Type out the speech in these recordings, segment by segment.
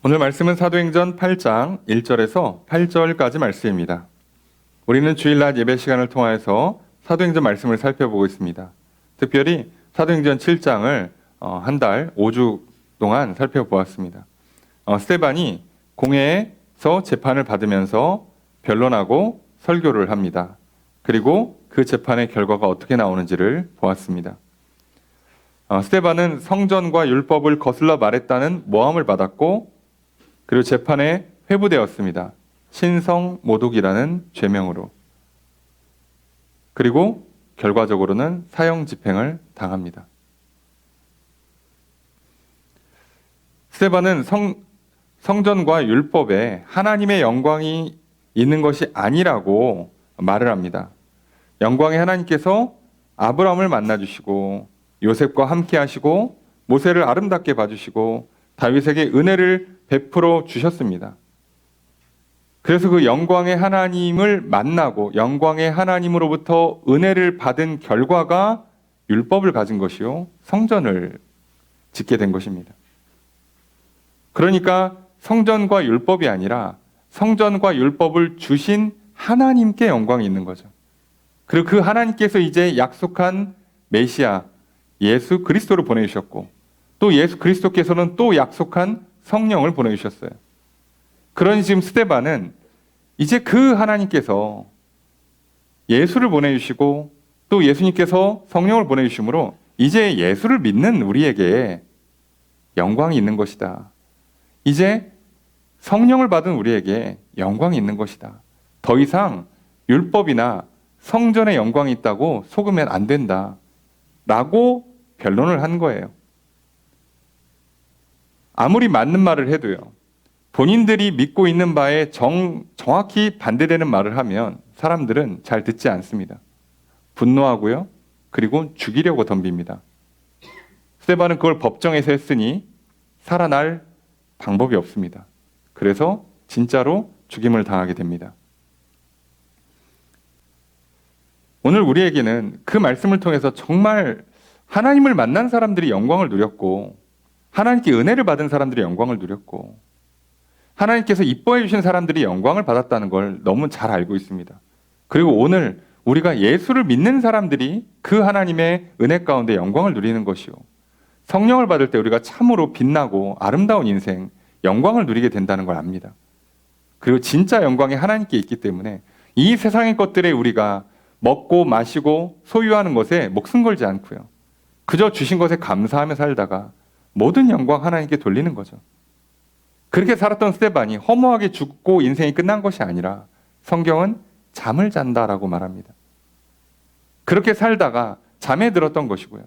오늘 말씀은 사도행전 8장 1절에서 8절까지 말씀입니다. 우리는 주일 낮 예배 시간을 통하여서 사도행전 말씀을 살펴보고 있습니다. 특별히 사도행전 7장을 한 달 5주 동안 살펴보았습니다. 스데반이 공회에서 재판을 받으면서 변론하고 설교를 합니다. 그리고 그 재판의 결과가 어떻게 나오는지를 보았습니다. 스데반은 성전과 율법을 거슬러 말했다는 모함을 받았고, 그리고 재판에 회부되었습니다. 신성 모독이라는 죄명으로. 그리고 결과적으로는 사형 집행을 당합니다. 스데반은 성전과 율법에 하나님의 영광이 있는 것이 아니라고 말을 합니다. 영광의 하나님께서 아브라함을 만나주시고 요셉과 함께 하시고 모세를 아름답게 봐주시고 다윗에게 은혜를 베풀어 주셨습니다. 그래서 그 영광의 하나님을 만나고 영광의 하나님으로부터 은혜를 받은 결과가 율법을 가진 것이요, 성전을 짓게 된 것입니다. 그러니까 성전과 율법이 아니라 성전과 율법을 주신 하나님께 영광이 있는 거죠. 그리고 그 하나님께서 이제 약속한 메시아 예수 그리스도를 보내주셨고, 또 예수 그리스도께서는 또 약속한 성령을 보내주셨어요. 그러니 지금 스데반은 이제 그 하나님께서 예수를 보내주시고 또 예수님께서 성령을 보내주심으로 이제 예수를 믿는 우리에게 영광이 있는 것이다. 이제 성령을 받은 우리에게 영광이 있는 것이다. 더 이상 율법이나 성전의 영광이 있다고 속으면 안 된다. 라고 변론을 한 거예요. 아무리 맞는 말을 해도요, 본인들이 믿고 있는 바에 정확히 반대되는 말을 하면 사람들은 잘 듣지 않습니다. 분노하고요, 그리고 죽이려고 덤빕니다. 스데반은 그걸 법정에서 했으니 살아날 방법이 없습니다. 그래서 진짜로 죽임을 당하게 됩니다. 오늘 우리에게는 그 말씀을 통해서 정말 하나님을 만난 사람들이 영광을 누렸고, 하나님께 은혜를 받은 사람들이 영광을 누렸고, 하나님께서 이뻐해 주신 사람들이 영광을 받았다는 걸 너무 잘 알고 있습니다. 그리고 오늘 우리가 예수를 믿는 사람들이 그 하나님의 은혜 가운데 영광을 누리는 것이요, 성령을 받을 때 우리가 참으로 빛나고 아름다운 인생, 영광을 누리게 된다는 걸 압니다. 그리고 진짜 영광이 하나님께 있기 때문에 이 세상의 것들에 우리가 먹고 마시고 소유하는 것에 목숨 걸지 않고요, 그저 주신 것에 감사하며 살다가 모든 영광 하나님께 돌리는 거죠. 그렇게 살았던 스데반이 허무하게 죽고 인생이 끝난 것이 아니라 성경은 잠을 잔다라고 말합니다. 그렇게 살다가 잠에 들었던 것이고요.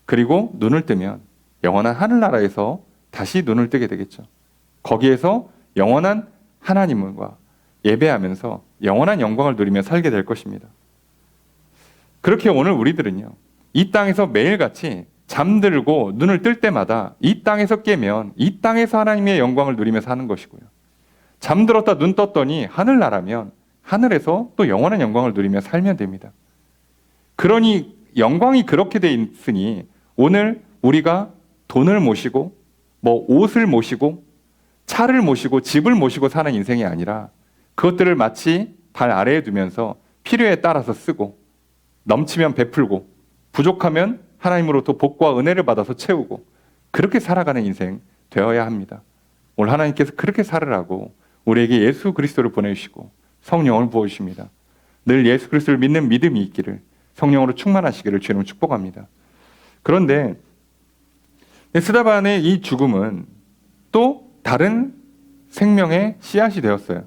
그리고 눈을 뜨면 영원한 하늘나라에서 다시 눈을 뜨게 되겠죠. 거기에서 영원한 하나님과 예배하면서 영원한 영광을 누리며 살게 될 것입니다. 그렇게 오늘 우리들은요, 이 땅에서 매일같이 잠들고 눈을 뜰 때마다 이 땅에서 깨면 이 땅에서 하나님의 영광을 누리며 사는 것이고요, 잠들었다 눈 떴더니 하늘나라면 하늘에서 또 영원한 영광을 누리며 살면 됩니다. 그러니 영광이 그렇게 돼 있으니 오늘 우리가 돈을 모시고 옷을 모시고 차를 모시고 집을 모시고 사는 인생이 아니라 그것들을 마치 발 아래에 두면서 필요에 따라서 쓰고 넘치면 베풀고 부족하면 하나님으로부터 복과 은혜를 받아서 채우고 그렇게 살아가는 인생 되어야 합니다. 오늘 하나님께서 그렇게 살으라고 우리에게 예수 그리스도를 보내주시고 성령을 부어주십니다. 늘 예수 그리스도를 믿는 믿음이 있기를, 성령으로 충만하시기를 주님을 축복합니다. 그런데 스데반의 이 죽음은 또 다른 생명의 씨앗이 되었어요.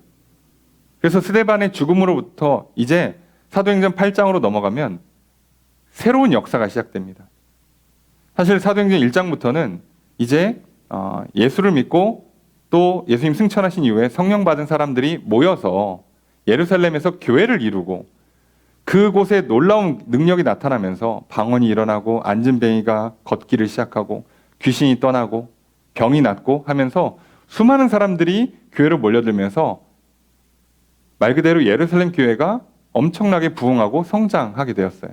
그래서 스데반의 죽음으로부터 이제 사도행전 8장으로 넘어가면 새로운 역사가 시작됩니다. 사실 사도행전 1장부터는 이제 예수를 믿고 또 예수님 승천하신 이후에 성령 받은 사람들이 모여서 예루살렘에서 교회를 이루고 그곳에 놀라운 능력이 나타나면서 방언이 일어나고 안진뱅이가 걷기를 시작하고 귀신이 떠나고 병이 낫고 하면서 수많은 사람들이 교회로 몰려들면서 말 그대로 예루살렘 교회가 엄청나게 부흥하고 성장하게 되었어요.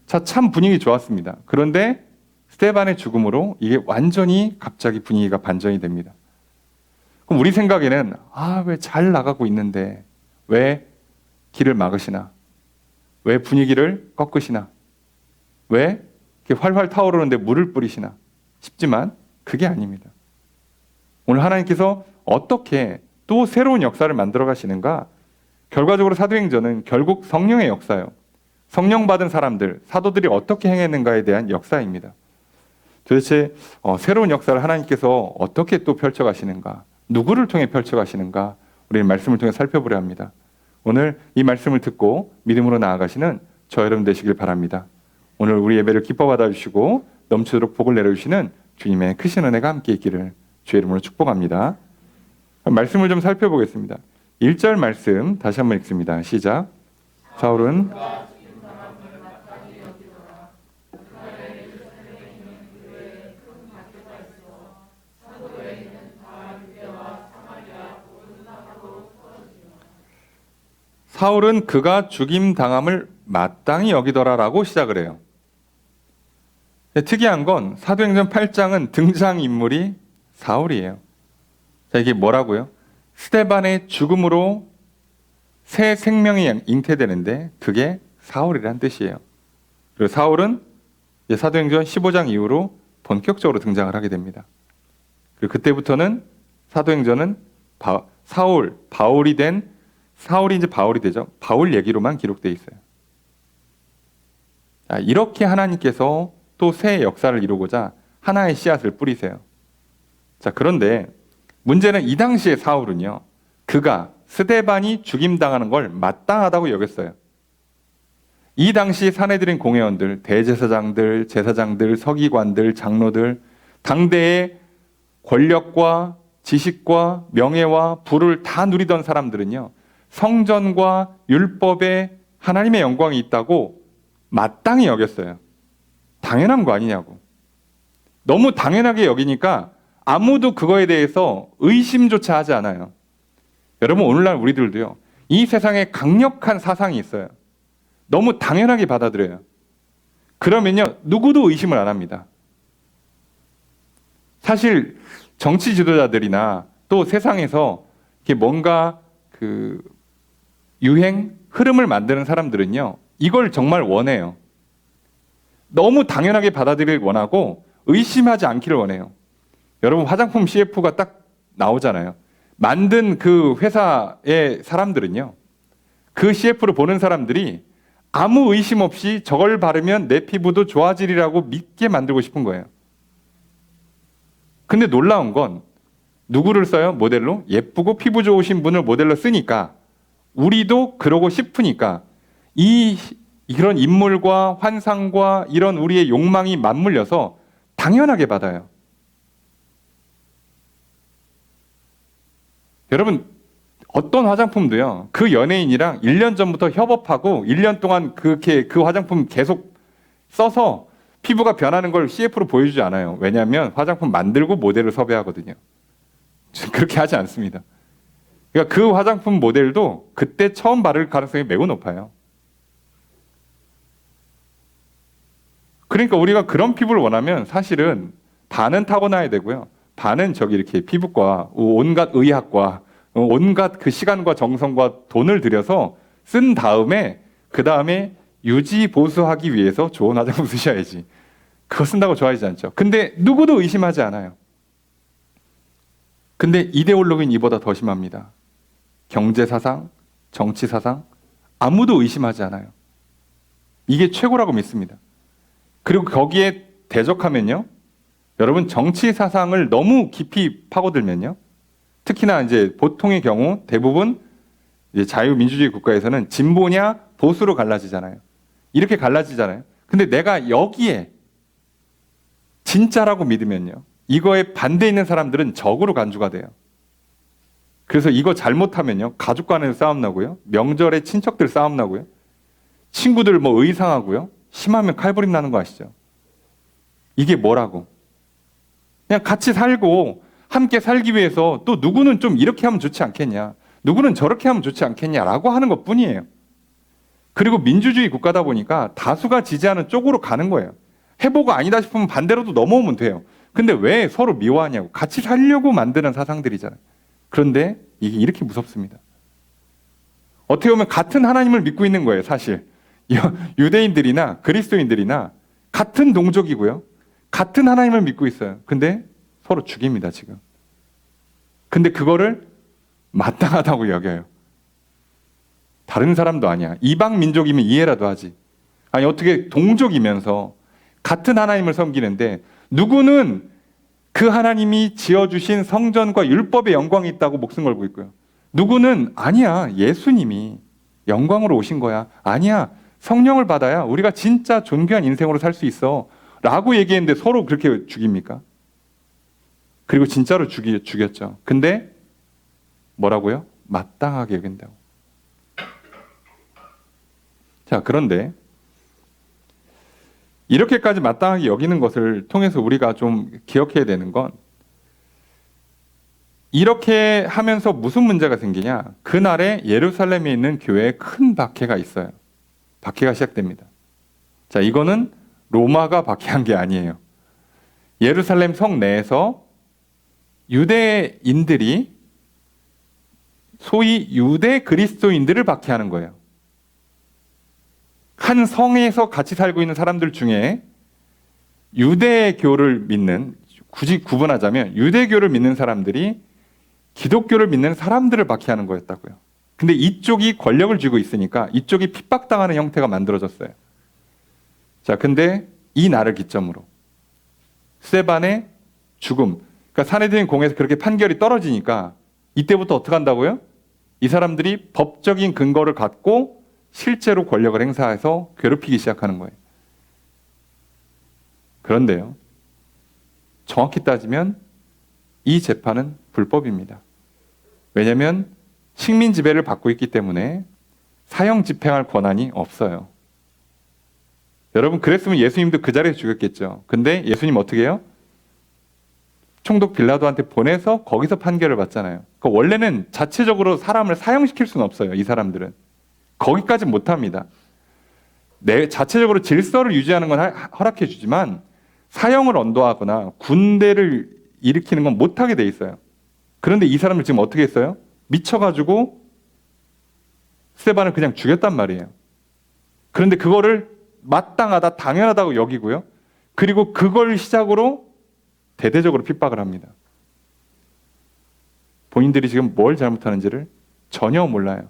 자, 참 분위기 좋았습니다. 그런데 스데반의 죽음으로 이게 완전히 갑자기 분위기가 반전이 됩니다. 그럼 우리 생각에는 왜 잘 나가고 있는데 왜 길을 막으시나? 왜 분위기를 꺾으시나? 왜 이렇게 활활 타오르는데 물을 뿌리시나? 싶지만 그게 아닙니다. 오늘 하나님께서 어떻게 또 새로운 역사를 만들어 가시는가? 결과적으로 사도행전은 결국 성령의 역사요. 성령 받은 사람들, 사도들이 어떻게 행했는가에 대한 역사입니다. 도대체 새로운 역사를 하나님께서 어떻게 또 펼쳐가시는가? 누구를 통해 펼쳐가시는가? 우리는 말씀을 통해 살펴보려 합니다. 오늘 이 말씀을 듣고 믿음으로 나아가시는 저 여러분 되시길 바랍니다. 오늘 우리 예배를 기뻐 받아주시고 넘치도록 복을 내려주시는 주님의 크신 은혜가 함께 있기를 주의 이름으로 축복합니다. 말씀을 좀 살펴보겠습니다. 1절 말씀 다시 한번 읽습니다. 시작. 사울은 사울은 그가 죽임 당함을 마땅히 여기더라라고 시작을 해요. 특이한 건 사도행전 8장은 등장인물이 사울이에요. 자, 이게 뭐라고요? 스데반의 죽음으로 새 생명이 잉태되는데 그게 사울이란 뜻이에요. 그리고 사울은 사도행전 15장 이후로 본격적으로 등장을 하게 됩니다. 그리고 그때부터는 사도행전은 바울이 된 사울이 이제 바울이 되죠. 바울 얘기로만 기록되어 있어요. 이렇게 하나님께서 또 새 역사를 이루고자 하나의 씨앗을 뿌리세요. 자, 그런데 문제는 이 당시의 사울은요, 그가 스데반이 죽임당하는 걸 마땅하다고 여겼어요. 이 당시 사내들인 공회원들, 대제사장들, 제사장들, 서기관들, 장로들, 당대의 권력과 지식과 명예와 부를 다 누리던 사람들은요, 성전과 율법에 하나님의 영광이 있다고 마땅히 여겼어요. 당연한 거 아니냐고. 너무 당연하게 여기니까 아무도 그거에 대해서 의심조차 하지 않아요. 여러분, 오늘날 우리들도요, 이 세상에 강력한 사상이 있어요. 너무 당연하게 받아들여요. 그러면요, 누구도 의심을 안 합니다. 사실 정치 지도자들이나 또 세상에서 이렇게 뭔가 유행, 흐름을 만드는 사람들은요, 이걸 정말 원해요. 너무 당연하게 받아들이길 원하고 의심하지 않기를 원해요. 여러분, 화장품 CF가 딱 나오잖아요. 만든 그 회사의 사람들은요, 그 CF를 보는 사람들이 아무 의심 없이 저걸 바르면 내 피부도 좋아지리라고 믿게 만들고 싶은 거예요. 근데 놀라운 건 누구를 써요? 모델로? 예쁘고 피부 좋으신 분을 모델로 쓰니까 우리도 그러고 싶으니까 이런 인물과 환상과 이런 우리의 욕망이 맞물려서 당연하게 받아요. 여러분, 어떤 화장품도요, 그 연예인이랑 1년 전부터 협업하고 1년 동안 그렇게 그 화장품 계속 써서 피부가 변하는 걸 CF로 보여주지 않아요. 왜냐하면 화장품 만들고 모델을 섭외하거든요. 그렇게 하지 않습니다. 그러니까 그 화장품 모델도 그때 처음 바를 가능성이 매우 높아요. 그러니까 우리가 그런 피부를 원하면 사실은 반은 타고나야 되고요. 반은 이렇게 피부과 온갖 의학과 온갖 그 시간과 정성과 돈을 들여서 쓴 다음에 그 다음에 유지 보수하기 위해서 좋은 화장품 쓰셔야지. 그거 쓴다고 좋아하지 않죠. 근데 누구도 의심하지 않아요. 근데 이데올로기는 이보다 더 심합니다. 경제사상, 정치사상, 아무도 의심하지 않아요. 이게 최고라고 믿습니다. 그리고 거기에 대적하면요, 여러분, 정치사상을 너무 깊이 파고들면요, 특히나 이제 보통의 경우 대부분 이제 자유민주주의 국가에서는 진보냐 보수로 갈라지잖아요. 이렇게 갈라지잖아요. 근데 내가 여기에 진짜라고 믿으면요, 이거에 반대 있는 사람들은 적으로 간주가 돼요. 그래서 이거 잘못하면요, 가족 간에서 싸움 나고요, 명절에 친척들 싸움 나고요, 친구들 뭐 의상하고요, 심하면 칼부림 나는 거 아시죠? 이게 뭐라고? 그냥 같이 살고 함께 살기 위해서 또 누구는 좀 이렇게 하면 좋지 않겠냐, 누구는 저렇게 하면 좋지 않겠냐라고 하는 것 뿐이에요. 그리고 민주주의 국가다 보니까 다수가 지지하는 쪽으로 가는 거예요. 해보고 아니다 싶으면 반대로도 넘어오면 돼요. 근데 왜 서로 미워하냐고. 같이 살려고 만드는 사상들이잖아요. 그런데 이게 이렇게 무섭습니다. 어떻게 보면 같은 하나님을 믿고 있는 거예요, 사실. 유대인들이나 그리스도인들이나 같은 동족이고요. 같은 하나님을 믿고 있어요. 근데 서로 죽입니다, 지금. 근데 그거를 마땅하다고 여겨요. 다른 사람도 아니야. 이방 민족이면 이해라도 하지. 아니, 어떻게 동족이면서 같은 하나님을 섬기는데 누구는 그 하나님이 지어주신 성전과 율법의 영광이 있다고 목숨 걸고 있고요. 누구는 아니야, 예수님이 영광으로 오신 거야. 아니야, 성령을 받아야 우리가 진짜 존귀한 인생으로 살 수 있어 라고 얘기했는데 서로 그렇게 죽입니까? 그리고 진짜로 죽였죠. 근데 뭐라고요? 마땅하게 여긴다고. 자, 그런데 이렇게까지 마땅하게 여기는 것을 통해서 우리가 좀 기억해야 되는 건, 이렇게 하면서 무슨 문제가 생기냐? 그날에 예루살렘에 있는 교회에 큰 박해가 있어요. 박해가 시작됩니다. 자, 이거는 로마가 박해한 게 아니에요. 예루살렘 성 내에서 유대인들이 소위 유대 그리스도인들을 박해하는 거예요. 한 성에서 같이 살고 있는 사람들 중에 유대교를 믿는, 굳이 구분하자면 유대교를 믿는 사람들이 기독교를 믿는 사람들을 박해하는 거였다고요. 근데 이쪽이 권력을 쥐고 있으니까 이쪽이 핍박당하는 형태가 만들어졌어요. 자, 근데 이 날을 기점으로 스데반의 죽음, 그러니까 사내들인 공에서 그렇게 판결이 떨어지니까 이때부터 어떻게 한다고요? 이 사람들이 법적인 근거를 갖고 실제로 권력을 행사해서 괴롭히기 시작하는 거예요. 그런데요, 정확히 따지면 이 재판은 불법입니다. 왜냐하면 식민 지배를 받고 있기 때문에 사형 집행할 권한이 없어요. 여러분, 그랬으면 예수님도 그 자리에서 죽였겠죠. 근데 예수님 어떻게 해요? 총독 빌라도한테 보내서 거기서 판결을 받잖아요. 그러니까 원래는 자체적으로 사람을 사형시킬 수는 없어요. 이 사람들은 거기까지 못합니다. 자체적으로 질서를 유지하는 건 허락해 주지만 사형을 언도하거나 군대를 일으키는 건 못하게 돼 있어요. 그런데 이 사람을 지금 어떻게 했어요? 미쳐가지고 스데반을 그냥 죽였단 말이에요. 그런데 그거를 마땅하다, 당연하다고 여기고요. 그리고 그걸 시작으로 대대적으로 핍박을 합니다. 본인들이 지금 뭘 잘못하는지를 전혀 몰라요.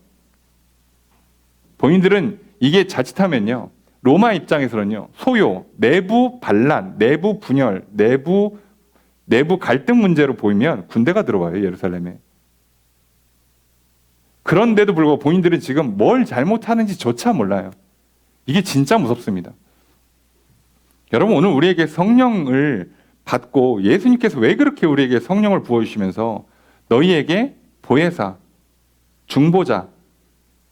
본인들은 이게 자칫하면요, 로마 입장에서는요, 소요, 내부 반란, 내부 분열, 내부 갈등 문제로 보이면 군대가 들어와요, 예루살렘에. 그런데도 불구하고 본인들은 지금 뭘 잘못하는지조차 몰라요. 이게 진짜 무섭습니다. 여러분, 오늘 우리에게 성령을 받고 예수님께서 왜 그렇게 우리에게 성령을 부어주시면서 너희에게 보혜사, 중보자,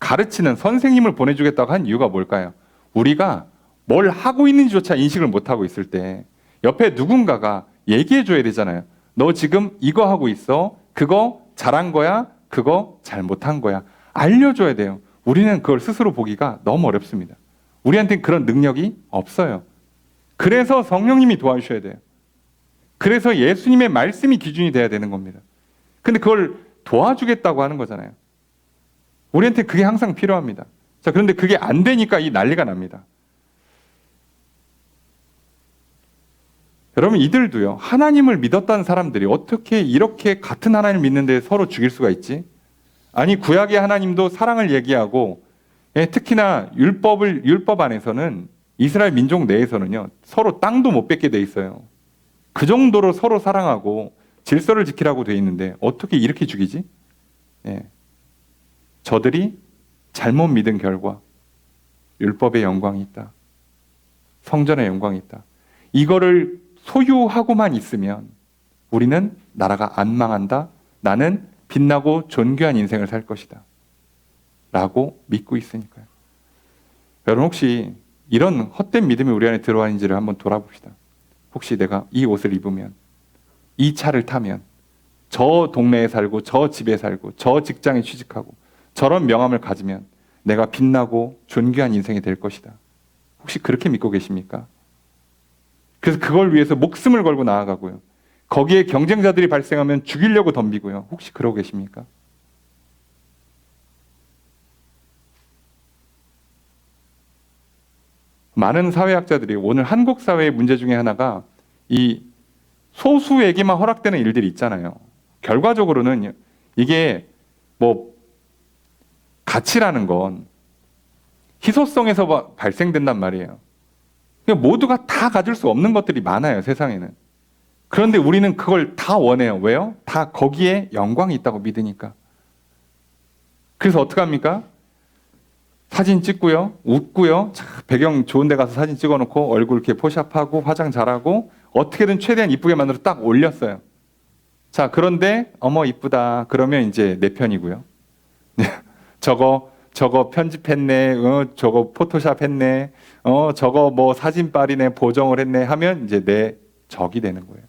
가르치는 선생님을 보내주겠다고 한 이유가 뭘까요? 우리가 뭘 하고 있는지조차 인식을 못하고 있을 때 옆에 누군가가 얘기해줘야 되잖아요. 너 지금 이거 하고 있어. 그거 잘한 거야. 그거 잘못한 거야. 알려줘야 돼요. 우리는 그걸 스스로 보기가 너무 어렵습니다. 우리한테는 그런 능력이 없어요. 그래서 성령님이 도와주셔야 돼요. 그래서 예수님의 말씀이 기준이 돼야 되는 겁니다. 근데 그걸 도와주겠다고 하는 거잖아요. 우리한테 그게 항상 필요합니다. 자, 그런데 그게 안 되니까 이 난리가 납니다. 여러분, 이들도요, 하나님을 믿었다는 사람들이 어떻게 이렇게 같은 하나님을 믿는데 서로 죽일 수가 있지? 아니, 구약의 하나님도 사랑을 얘기하고, 특히나 율법 안에서는 이스라엘 민족 내에서는요, 서로 땅도 못 뺏게 돼 있어요. 그 정도로 서로 사랑하고 질서를 지키라고 돼 있는데 어떻게 이렇게 죽이지? 저들이 잘못 믿은 결과 율법의 영광이 있다. 성전의 영광이 있다. 이거를 소유하고만 있으면 우리는 나라가 안 망한다. 나는 빛나고 존귀한 인생을 살 것이다. 라고 믿고 있으니까요. 여러분, 혹시 이런 헛된 믿음이 우리 안에 들어왔는지를 한번 돌아봅시다. 혹시 내가 이 옷을 입으면, 이 차를 타면, 저 동네에 살고, 저 집에 살고, 저 직장에 취직하고, 저런 명함을 가지면 내가 빛나고 존귀한 인생이 될 것이다. 혹시 그렇게 믿고 계십니까? 그래서 그걸 위해서 목숨을 걸고 나아가고요. 거기에 경쟁자들이 발생하면 죽이려고 덤비고요. 혹시 그러고 계십니까? 많은 사회학자들이 오늘 한국 사회의 문제 중에 하나가 이 소수에게만 허락되는 일들이 있잖아요. 결과적으로는 이게 뭐 가치라는 건 희소성에서 발생된단 말이에요. 모두가 다 가질 수 없는 것들이 많아요, 세상에는. 그런데 우리는 그걸 다 원해요. 왜요? 다 거기에 영광이 있다고 믿으니까. 그래서 어떡합니까? 사진 찍고요, 웃고요, 배경 좋은 데 가서 사진 찍어놓고 얼굴 이렇게 포샵하고 화장 잘하고 어떻게든 최대한 이쁘게 만들어 딱 올렸어요. 자, 그런데 어머 이쁘다 그러면 이제 내 편이고요. 저거 편집했네, 저거 포토샵 했네, 저거 뭐 사진빨이네, 보정을 했네 하면 이제 내 적이 되는 거예요.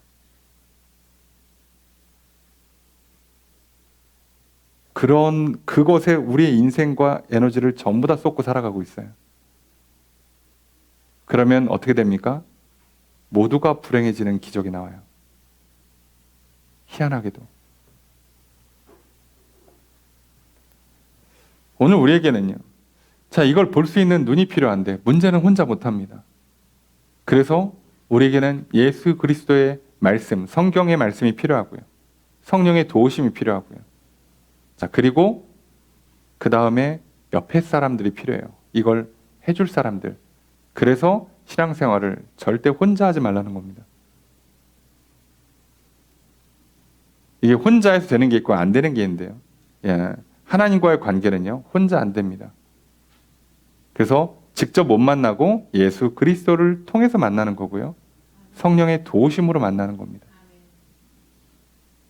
그런 그것에 우리의 인생과 에너지를 전부 다 쏟고 살아가고 있어요. 그러면 어떻게 됩니까? 모두가 불행해지는 기적이 나와요. 희한하게도. 오늘 우리에게는요. 자, 이걸 볼 수 있는 눈이 필요한데 문제는 혼자 못합니다. 그래서 우리에게는 예수 그리스도의 말씀, 성경의 말씀이 필요하고요. 성령의 도우심이 필요하고요. 자, 그리고 그 다음에 옆에 사람들이 필요해요. 이걸 해줄 사람들. 그래서 신앙생활을 절대 혼자 하지 말라는 겁니다. 이게 혼자 해서 되는 게 있고 안 되는 게 있는데요. 예, 하나님과의 관계는요, 혼자 안 됩니다. 그래서 직접 못 만나고 예수 그리스도를 통해서 만나는 거고요. 성령의 도우심으로 만나는 겁니다.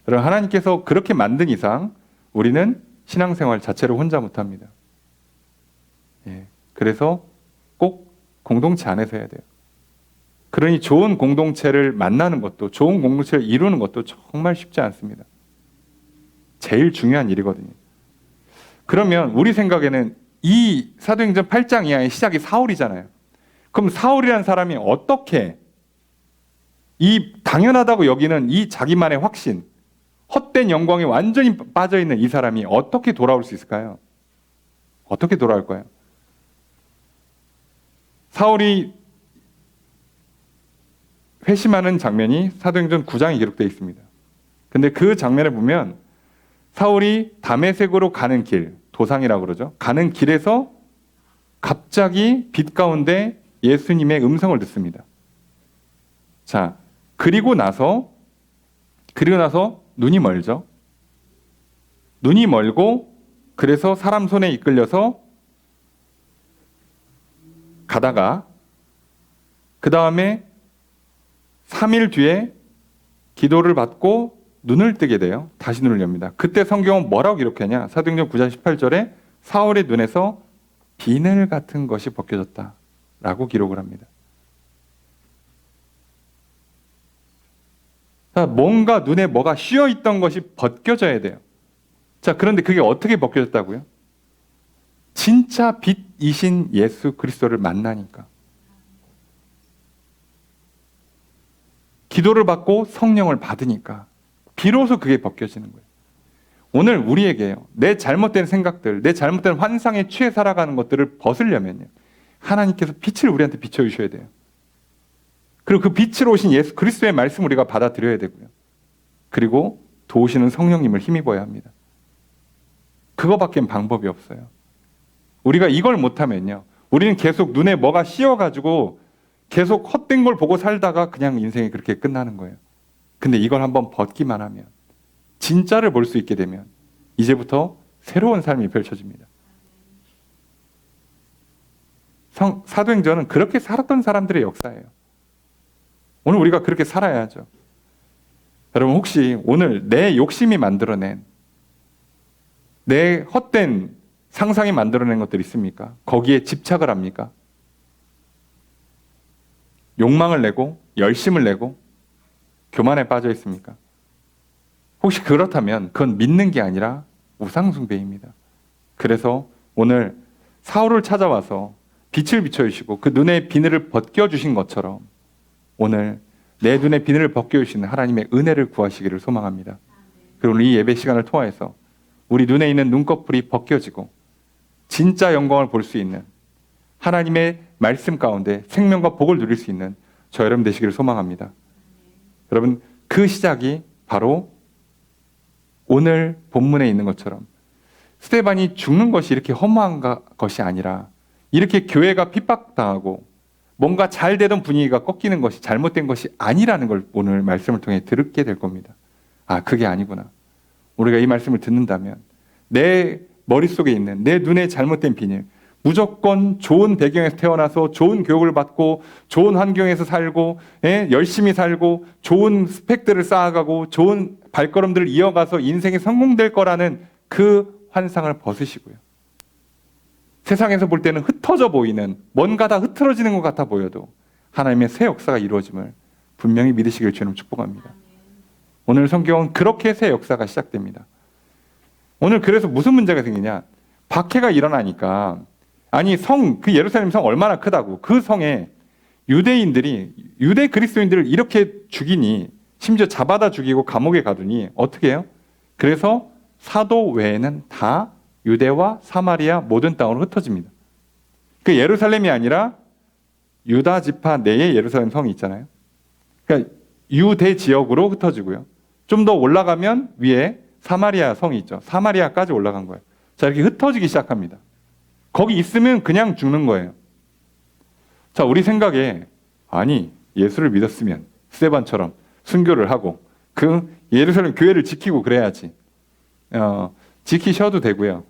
여러분, 하나님께서 그렇게 만든 이상 우리는 신앙생활 자체를 혼자 못합니다. 예, 그래서 꼭 공동체 안에서 해야 돼요. 그러니 좋은 공동체를 만나는 것도, 좋은 공동체를 이루는 것도 정말 쉽지 않습니다. 제일 중요한 일이거든요. 그러면 우리 생각에는 이 사도행전 8장 이하의 시작이 사울이잖아요. 그럼 사울이라는 사람이 어떻게 이 당연하다고 여기는 이 자기만의 확신, 헛된 영광에 완전히 빠져있는 이 사람이 어떻게 돌아올 수 있을까요? 어떻게 돌아올까요? 사울이 회심하는 장면이 사도행전 9장에 기록되어 있습니다. 근데 그 장면을 보면 사울이 다메섹으로 가는 길, 도상이라고 그러죠. 가는 길에서 갑자기 빛 가운데 예수님의 음성을 듣습니다. 자, 그리고 나서 눈이 멀죠. 눈이 멀고 그래서 사람 손에 이끌려서 가다가 그 다음에 3일 뒤에 기도를 받고 눈을 뜨게 돼요. 다시 눈을 엽니다. 그때 성경은 뭐라고 기록하냐? 사도행전 9장 18절에 사울의 눈에서 비늘 같은 것이 벗겨졌다라고 기록을 합니다. 자, 뭔가 눈에 뭐가 씌어 있던 것이 벗겨져야 돼요. 자, 그런데 그게 어떻게 벗겨졌다고요? 진짜 빛이신 예수 그리스도를 만나니까. 기도를 받고 성령을 받으니까 비로소 그게 벗겨지는 거예요. 오늘 우리에게요, 내 잘못된 생각들, 내 잘못된 환상에 취해 살아가는 것들을 벗으려면요, 하나님께서 빛을 우리한테 비춰주셔야 돼요. 그리고 그 빛으로 오신 예수 그리스도의 말씀을 우리가 받아들여야 되고요. 그리고 도우시는 성령님을 힘입어야 합니다. 그거밖엔 방법이 없어요. 우리가 이걸 못하면요, 우리는 계속 눈에 뭐가 씌어가지고 계속 헛된 걸 보고 살다가 그냥 인생이 그렇게 끝나는 거예요. 근데 이걸 한번 벗기만 하면, 진짜를 볼 수 있게 되면 이제부터 새로운 삶이 펼쳐집니다. 사도행전은 그렇게 살았던 사람들의 역사예요. 오늘 우리가 그렇게 살아야죠. 여러분, 혹시 오늘 내 욕심이 만들어낸, 내 헛된 상상이 만들어낸 것들 있습니까? 거기에 집착을 합니까? 욕망을 내고 열심을 내고 교만에 빠져 있습니까? 혹시 그렇다면 그건 믿는 게 아니라 우상숭배입니다. 그래서 오늘 사울을 찾아와서 빛을 비춰주시고 그 눈의 비늘을 벗겨주신 것처럼 오늘 내 눈의 비늘을 벗겨주시는 하나님의 은혜를 구하시기를 소망합니다. 그리고 오늘 이 예배 시간을 통해서 우리 눈에 있는 눈꺼풀이 벗겨지고 진짜 영광을 볼 수 있는 하나님의 말씀 가운데 생명과 복을 누릴 수 있는 저 여러분 되시기를 소망합니다. 여러분, 그 시작이 바로 오늘 본문에 있는 것처럼 스데반이 죽는 것이 이렇게 허무한 것이 아니라 이렇게 교회가 핍박당하고 뭔가 잘 되던 분위기가 꺾이는 것이 잘못된 것이 아니라는 걸 오늘 말씀을 통해 들게 될 겁니다. 아, 그게 아니구나. 우리가 이 말씀을 듣는다면 내 머릿속에 있는 내 눈에 잘못된 비닐, 무조건 좋은 배경에서 태어나서 좋은 교육을 받고 좋은 환경에서 살고 열심히 살고 좋은 스펙들을 쌓아가고 좋은 발걸음들을 이어가서 인생이 성공될 거라는 그 환상을 벗으시고요. 세상에서 볼 때는 흩어져 보이는 뭔가 다 흐트러지는 것 같아 보여도 하나님의 새 역사가 이루어짐을 분명히 믿으시길 주님 축복합니다. 오늘 성경은 그렇게 새 역사가 시작됩니다. 오늘 그래서 무슨 문제가 생기냐? 박해가 일어나니까 아니 그 예루살렘 성 얼마나 크다고 그 성에 유대인들이 유대 그리스도인들을 이렇게 죽이니 심지어 잡아다 죽이고 감옥에 가두니 어떻게 해요? 그래서 사도 외에는 다 유대와 사마리아 모든 땅으로 흩어집니다. 그 예루살렘이 아니라 유다 지파 내의 예루살렘 성이 있잖아요. 그러니까 유대 지역으로 흩어지고요. 좀 더 올라가면 위에 사마리아 성이 있죠. 사마리아까지 올라간 거예요. 자, 이렇게 흩어지기 시작합니다. 거기 있으면 그냥 죽는 거예요. 자, 우리 생각에 아니 예수를 믿었으면 스데반처럼 순교를 하고 그 예루살렘 교회를 지키고 그래야지. 지키셔도 되고요.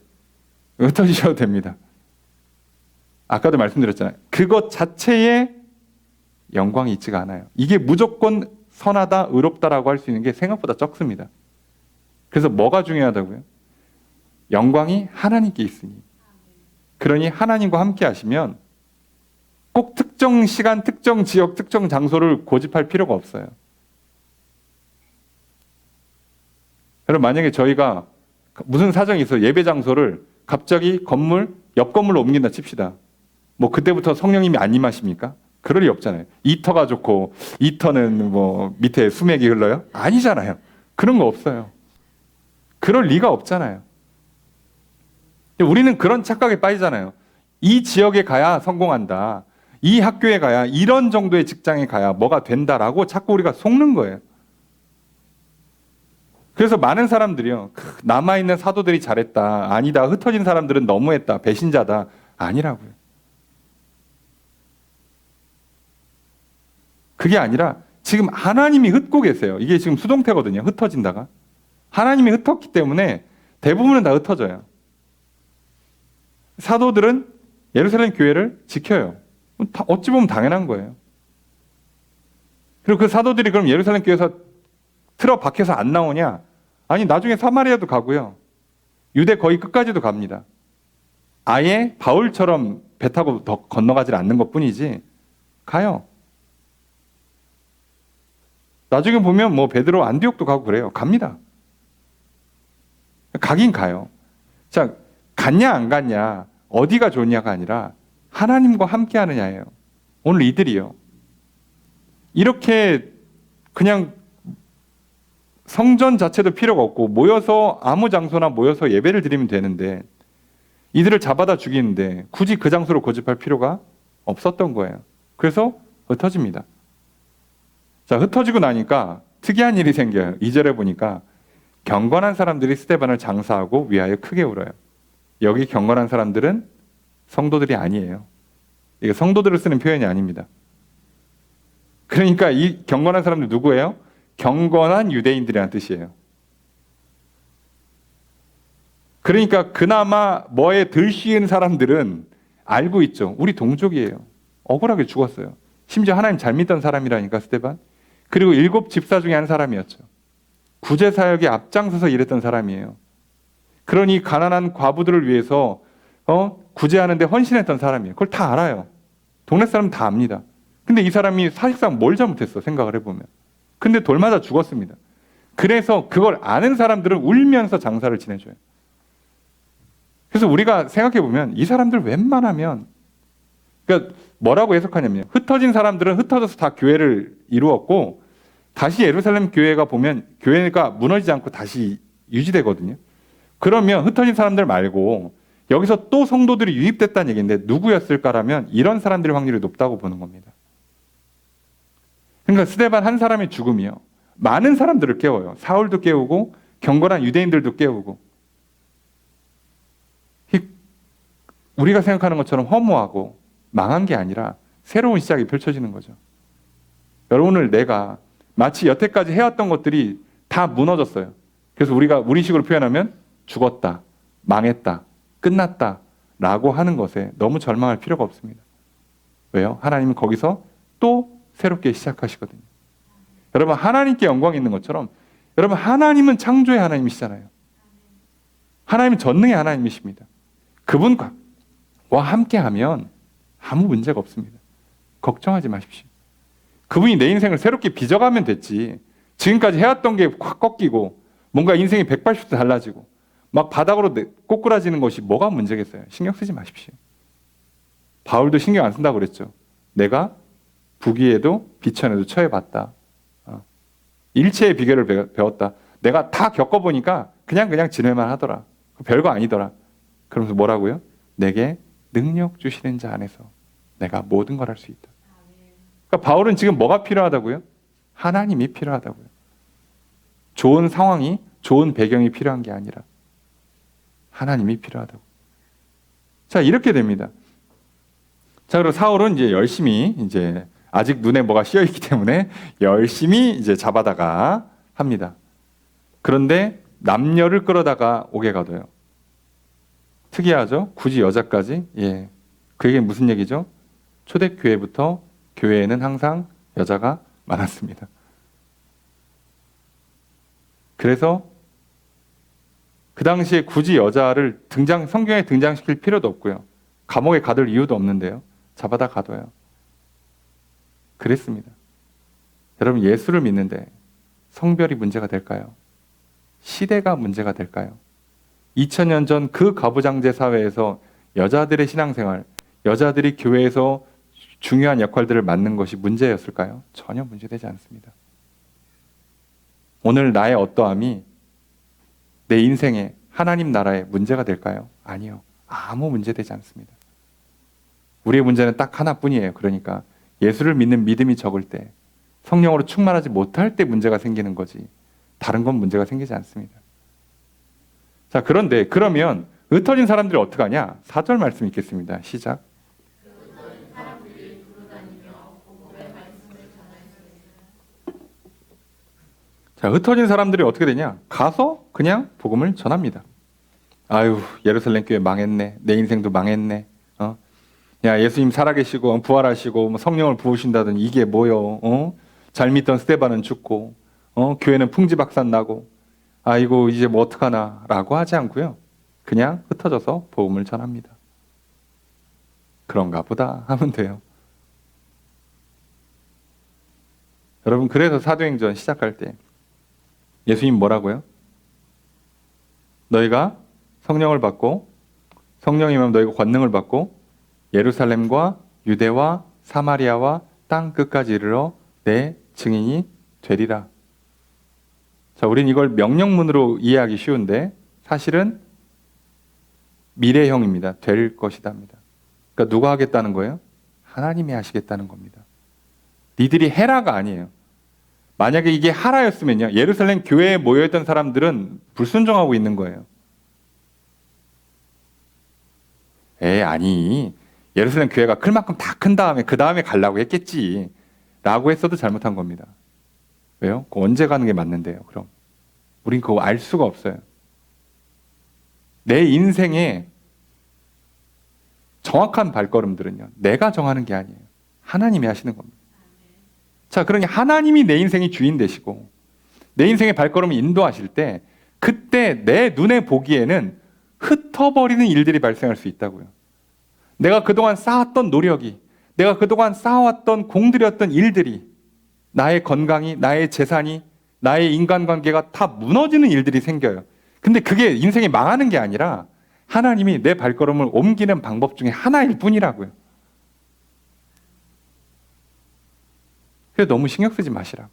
흩어지셔도 됩니다. 아까도 말씀드렸잖아요. 그것 자체에 영광이 있지가 않아요. 이게 무조건 선하다, 의롭다라고 할 수 있는 게 생각보다 적습니다. 그래서 뭐가 중요하다고요? 영광이 하나님께 있으니. 그러니 하나님과 함께 하시면 꼭 특정 시간, 특정 지역, 특정 장소를 고집할 필요가 없어요. 여러분, 만약에 저희가 무슨 사정이 있어 예배 장소를 갑자기 옆 건물로 옮긴다 칩시다. 뭐 그때부터 성령님이 안 임하십니까? 그럴 리 없잖아요. 이 터가 좋고 이 터는 뭐 밑에 수맥이 흘러요? 아니잖아요. 그런 거 없어요. 그럴 리가 없잖아요. 우리는 그런 착각에 빠지잖아요. 이 지역에 가야 성공한다. 이 학교에 가야 이런 정도의 직장에 가야 뭐가 된다라고 자꾸 우리가 속는 거예요. 그래서 많은 사람들이요. 남아있는 사도들이 잘했다. 아니다. 흩어진 사람들은 너무했다. 배신자다. 아니라고요. 그게 아니라 지금 하나님이 흩고 계세요. 이게 지금 수동태거든요. 흩어진다가. 하나님이 흩었기 때문에 대부분은 다 흩어져요. 사도들은 예루살렘 교회를 지켜요. 어찌 보면 당연한 거예요. 그리고 그 사도들이 그럼 예루살렘 교회에서 틀어 박혀서 안 나오냐? 아니, 나중에 사마리아도 가고요. 유대 거의 끝까지도 갑니다. 아예 바울처럼 배 타고 더 건너가질 않는 것 뿐이지 가요. 나중에 보면 뭐 베드로 안디옥도 가고 그래요. 갑니다. 가긴 가요. 자, 갔냐 안 갔냐, 어디가 좋냐가 아니라 하나님과 함께 하느냐예요. 오늘 이들이요. 이렇게 그냥 성전 자체도 필요가 없고 모여서 아무 장소나 모여서 예배를 드리면 되는데 이들을 잡아다 죽이는데 굳이 그 장소로 고집할 필요가 없었던 거예요. 그래서 흩어집니다. 자, 흩어지고 나니까 특이한 일이 생겨요. 2절에 보니까 경건한 사람들이 스데반을 장사하고 위하여 크게 울어요. 여기 경건한 사람들은 성도들이 아니에요. 이게 성도들을 쓰는 표현이 아닙니다. 그러니까 이 경건한 사람들 누구예요? 경건한 유대인들이라는 뜻이에요. 그러니까 그나마 뭐에 덜 씌인 사람들은 알고 있죠. 우리 동족이에요. 억울하게 죽었어요. 심지어 하나님 잘 믿던 사람이라니까 스데반. 그리고 7 집사 중에 한 사람이었죠. 구제사역에 앞장서서 일했던 사람이에요. 그러니 가난한 과부들을 위해서 구제하는데 헌신했던 사람이에요. 그걸 다 알아요. 동네 사람은 다 압니다. 근데 이 사람이 사실상 뭘 잘못했어 생각을 해보면. 근데 돌 맞아 죽었습니다. 그래서 그걸 아는 사람들은 울면서 장사를 지내줘요. 그래서 우리가 생각해보면 이 사람들 웬만하면 그러니까 뭐라고 해석하냐면 흩어진 사람들은 흩어져서 다 교회를 이루었고 다시 예루살렘 교회가 보면 교회가 무너지지 않고 다시 유지되거든요. 그러면 흩어진 사람들 말고 여기서 또 성도들이 유입됐다는 얘기인데 누구였을까라면 이런 사람들의 확률이 높다고 보는 겁니다. 그러니까 스데반 한 사람의 죽음이요. 많은 사람들을 깨워요. 사울도 깨우고 경건한 유대인들도 깨우고. 우리가 생각하는 것처럼 허무하고 망한 게 아니라 새로운 시작이 펼쳐지는 거죠. 여러분 오늘 내가 마치 여태까지 해왔던 것들이 다 무너졌어요. 그래서 우리가 우리식으로 표현하면 죽었다, 망했다, 끝났다 라고 하는 것에 너무 절망할 필요가 없습니다. 왜요? 하나님은 거기서 또 새롭게 시작하시거든요. 여러분 하나님께 영광이 있는 것처럼 여러분 하나님은 창조의 하나님이시잖아요. 하나님은 전능의 하나님이십니다. 그분과 함께하면 아무 문제가 없습니다. 걱정하지 마십시오. 그분이 내 인생을 새롭게 빚어가면 됐지. 지금까지 해왔던 게 확 꺾이고 뭔가 인생이 180도 달라지고 막 바닥으로 꼬꾸라지는 것이 뭐가 문제겠어요. 신경 쓰지 마십시오. 바울도 신경 안 쓴다고 그랬죠. 내가 부귀에도 비천에도 처해봤다. 일체의 비결을 배웠다. 내가 다 겪어보니까 그냥 지낼만 하더라. 별거 아니더라. 그러면서 뭐라고요? 내게 능력 주시는 자 안에서 내가 모든 걸 할 수 있다. 그러니까 바울은 지금 뭐가 필요하다고요? 하나님이 필요하다고요. 좋은 상황이, 좋은 배경이 필요한 게 아니라 하나님이 필요하다고. 자, 이렇게 됩니다. 자, 그리고 사울은 이제 열심히 이제 아직 눈에 뭐가 씌어 있기 때문에 열심히 이제 잡아다가 합니다. 그런데 남녀를 끌어다가 옥에 가둬요. 특이하죠? 굳이 여자까지? 예. 그게 무슨 얘기죠? 초대교회부터 교회에는 항상 여자가 많았습니다. 그래서 그 당시에 굳이 여자를 성경에 등장시킬 필요도 없고요. 감옥에 가둘 이유도 없는데요. 잡아다 가둬요. 그랬습니다. 여러분 예수를 믿는데 성별이 문제가 될까요? 시대가 문제가 될까요? 2000년 전 그 가부장제 사회에서 여자들의 신앙생활, 여자들이 교회에서 중요한 역할들을 맡는 것이 문제였을까요? 전혀 문제되지 않습니다. 오늘 나의 어떠함이 내 인생에 하나님 나라에 문제가 될까요? 아니요. 아무 문제되지 않습니다. 우리의 문제는 딱 하나뿐이에요. 그러니까 예수를 믿는 믿음이 적을 때, 성령으로 충만하지 못할 때 문제가 생기는 거지 다른 건 문제가 생기지 않습니다. 자, 그런데 그러면 흩어진 사람들이 어떡하냐? 4절 말씀 읽겠습니다. 시작. 자, 흩어진 사람들이 어떻게 되냐? 가서 그냥 복음을 전합니다. 아유, 예루살렘 교회 망했네. 내 인생도 망했네. 야, 예수님 살아계시고 부활하시고 성령을 부으신다더니 이게 뭐요? 잘 믿던 스데반은 죽고 교회는 풍지박산 나고 아이고 이제 뭐 어떡하나 라고 하지 않고요. 그냥 흩어져서 복음을 전합니다. 그런가 보다 하면 돼요. 여러분 그래서 사도행전 시작할 때 예수님 뭐라고요? 너희가 성령을 받고 성령이면 너희가 권능을 받고 예루살렘과 유대와 사마리아와 땅 끝까지 이르러 내 증인이 되리라. 자, 우린 이걸 명령문으로 이해하기 쉬운데 사실은 미래형입니다. 될 것이다입니다. 그러니까 누가 하겠다는 거예요? 하나님이 하시겠다는 겁니다. 니들이 해라가 아니에요. 만약에 이게 하라였으면요. 예루살렘 교회에 모여있던 사람들은 불순종하고 있는 거예요. 아니 예루살렘 교회가 클 만큼 다 큰 다음에 그 다음에 가려고 했겠지 라고 했어도 잘못한 겁니다. 왜요? 언제 가는 게 맞는데요? 그럼 우린 그거 알 수가 없어요. 내 인생의 정확한 발걸음들은요, 내가 정하는 게 아니에요. 하나님이 하시는 겁니다. 자, 그러니 하나님이 내 인생의 주인 되시고 내 인생의 발걸음을 인도하실 때 그때 내 눈에 보기에는 흩어버리는 일들이 발생할 수 있다고요. 내가 그동안 쌓았던 노력이, 내가 그동안 쌓아왔던 공들였던 일들이, 나의 건강이, 나의 재산이, 나의 인간관계가 다 무너지는 일들이 생겨요. 근데 그게 인생이 망하는 게 아니라 하나님이 내 발걸음을 옮기는 방법 중에 하나일 뿐이라고요. 그래서 너무 신경 쓰지 마시라고.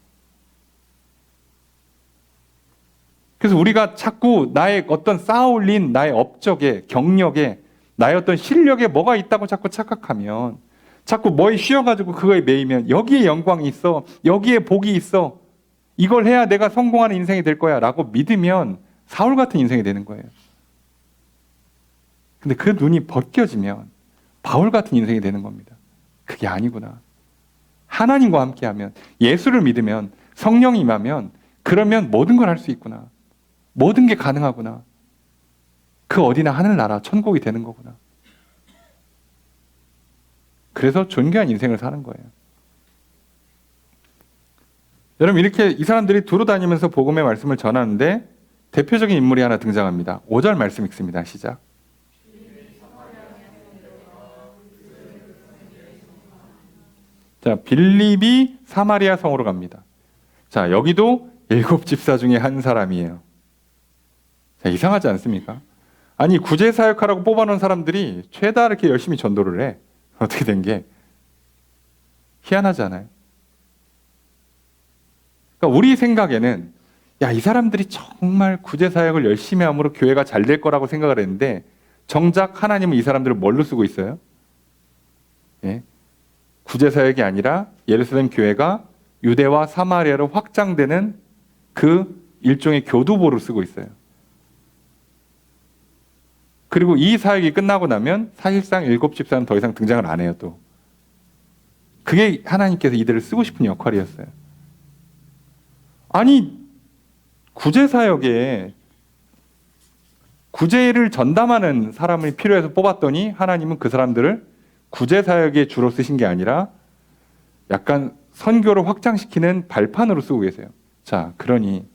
그래서 우리가 자꾸 나의 어떤 쌓아올린 나의 업적에, 경력에, 나의 어떤 실력에 뭐가 있다고 자꾸 착각하면, 자꾸 뭐에 쉬어가지고 그거에 매이면 여기에 영광이 있어, 여기에 복이 있어, 이걸 해야 내가 성공하는 인생이 될 거야 라고 믿으면 사울 같은 인생이 되는 거예요. 근데 그 눈이 벗겨지면 바울 같은 인생이 되는 겁니다. 그게 아니구나. 하나님과 함께하면, 예수를 믿으면, 성령이 임하면, 그러면 모든 걸 할 수 있구나. 모든 게 가능하구나. 그 어디나 하늘나라 천국이 되는 거구나. 그래서 존귀한 인생을 사는 거예요. 여러분, 이렇게 이 사람들이 두루 다니면서 복음의 말씀을 전하는데 대표적인 인물이 하나 등장합니다. 5절 말씀 읽습니다. 시작. 자, 빌립이 사마리아 성으로 갑니다. 자, 여기도 7집사 중에 한 사람이에요. 자, 이상하지 않습니까? 아니, 구제사역하라고 뽑아놓은 사람들이 죄다 이렇게 열심히 전도를 해. 어떻게 된 게? 희한하지 않아요? 그러니까 우리 생각에는, 야, 이 사람들이 정말 구제사역을 열심히 함으로 교회가 잘 될 거라고 생각을 했는데, 정작 하나님은 이 사람들을 뭘로 쓰고 있어요? 예? 구제사역이 아니라 예루살렘 교회가 유대와 사마리아로 확장되는 그 일종의 교두보로 쓰고 있어요. 그리고 이 사역이 끝나고 나면 사실상 7집사는 더 이상 등장을 안 해요, 또. 그게 하나님께서 이들을 쓰고 싶은 역할이었어요. 아니, 구제사역에 구제를 전담하는 사람이 필요해서 뽑았더니 하나님은 그 사람들을 구제사역에 주로 쓰신 게 아니라 약간 선교를 확장시키는 발판으로 쓰고 계세요. 자, 그러니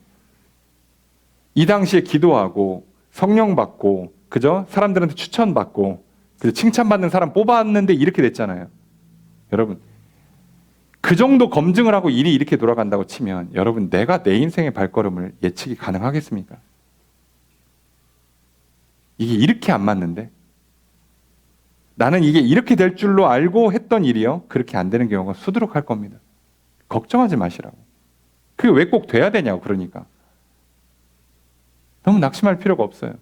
이 당시에 기도하고 성령 받고, 그죠? 사람들한테 추천받고, 그래서 칭찬받는 사람 뽑았는데 이렇게 됐잖아요. 여러분, 그 정도 검증을 하고 일이 이렇게 돌아간다고 치면, 여러분, 내가 내 인생의 발걸음을 예측이 가능하겠습니까? 이게 이렇게 안 맞는데, 나는 이게 이렇게 될 줄로 알고 했던 일이요, 그렇게 안 되는 경우가 수두룩할 겁니다. 걱정하지 마시라고. 그게 왜 꼭 돼야 되냐고. 그러니까 너무 낙심할 필요가 없어요.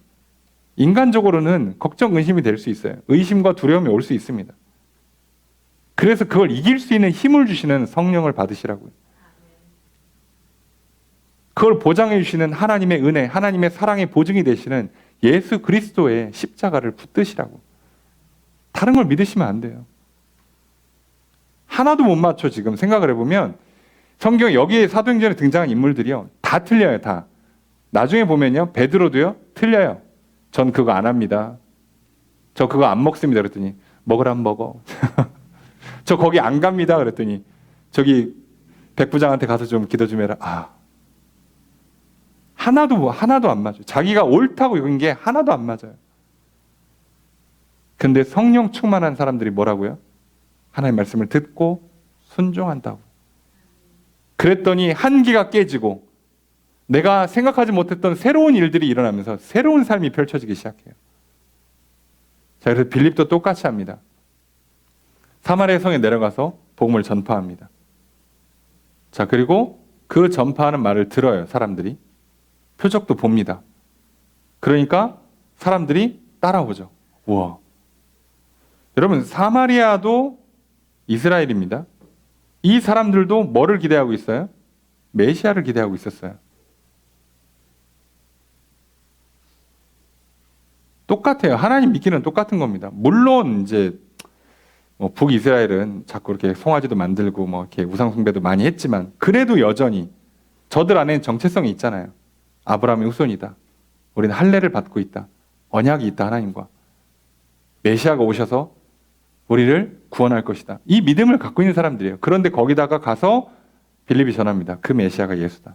인간적으로는 걱정, 의심이 될 수 있어요. 의심과 두려움이 올 수 있습니다. 그래서 그걸 이길 수 있는 힘을 주시는 성령을 받으시라고요. 그걸 보장해 주시는 하나님의 은혜, 하나님의 사랑의 보증이 되시는 예수 그리스도의 십자가를 붙드시라고. 다른 걸 믿으시면 안 돼요. 하나도 못 맞춰. 지금 생각을 해보면 성경 여기에 사도행전에 등장한 인물들이요, 다 틀려요. 다. 나중에 보면요, 베드로도요 틀려요. 전 그거 안 합니다. 저 그거 안 먹습니다. 그랬더니 먹으라면 먹어. 저 거기 안 갑니다. 그랬더니 저기 백부장한테 가서 좀 기도 좀 해라. 아, 하나도 안 맞아요. 자기가 옳다고 여긴 게 하나도 안 맞아요. 근데 성령 충만한 사람들이 뭐라고요? 하나님의 말씀을 듣고 순종한다고. 그랬더니 한계가 깨지고 내가 생각하지 못했던 새로운 일들이 일어나면서 새로운 삶이 펼쳐지기 시작해요. 자, 그래서 빌립도 똑같이 합니다. 사마리아 성에 내려가서 복음을 전파합니다. 자, 그리고 그 전파하는 말을 들어요, 사람들이. 표적도 봅니다. 그러니까 사람들이 따라오죠. 우와. 여러분, 사마리아도 이스라엘입니다. 이 사람들도 뭐를 기대하고 있어요? 메시아를 기대하고 있었어요. 똑같아요. 하나님 믿기는 똑같은 겁니다. 물론 이제 북이스라엘은 자꾸 이렇게 송아지도 만들고 뭐 이렇게 우상 숭배도 많이 했지만, 그래도 여전히 저들 안에는 정체성이 있잖아요. 아브라함의 후손이다. 우리는 할례를 받고 있다. 언약이 있다, 하나님과. 메시아가 오셔서 우리를 구원할 것이다. 이 믿음을 갖고 있는 사람들이에요. 그런데 거기다가 가서 빌립이 전합니다. 그 메시아가 예수다.